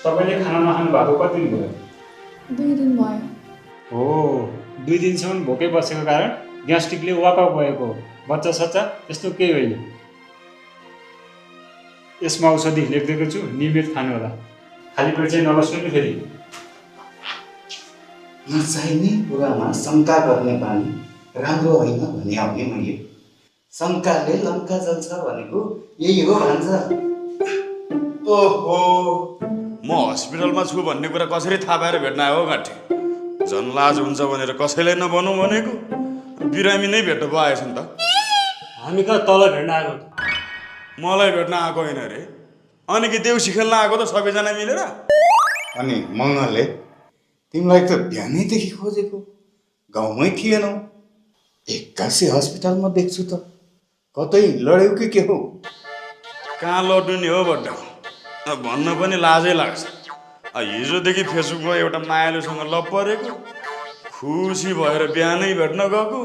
तपाईँले खाना नखानु भएको कति दिन भयो? 2 दिन भयो। हो, 2 दिनसम्म भोकै बसेको कारण ग्यास्ट्रिकले वापा भएको हो। बच्चा सच्चा त्यस्तो केही होइन। यसमा औषधि लेखिदिएको छु, नियमित खानु होला। खाली पेट चाहिँ नबस्नु नि फेरि। नचाहिने कुरामा शङ्का गर्ने बानी राम्रो होइन भने आउने मैले। शङ्काले लङ्का जल्छ भनेको यही हो भन्छ। ओहो, म हस्पिटलमा छु भन्ने कुरा कसरी थाहा पाएर भेट्न आयो हो गाँठी? जनलाज हुन्छ भनेर कसैलाई नभनौँ भनेको बिरामी नै भेट्नु पो आएछ नि त। हामी कहाँ तल भेट्न आएको त? मलाई भेट्न आएको होइन रे, अनि कि देउसी खेल्न आएको त सबैजना मिलेर। अनि मङ्गलले तिमीलाई त बिहानैदेखि खोजेको, गाउँमै थिएनौ। एक्कासी हस्पिटलमा देख्छु त, कतै लड्यौ कि के हो? कहाँ लड्नु नि हो बड्डा, भन्न पनि लाजै लाग्छ। हिजोदेखि फेसबुकमा एउटा मायालुसँग लभ परेको, खुसी भएर बिहानै भेट्न गएको,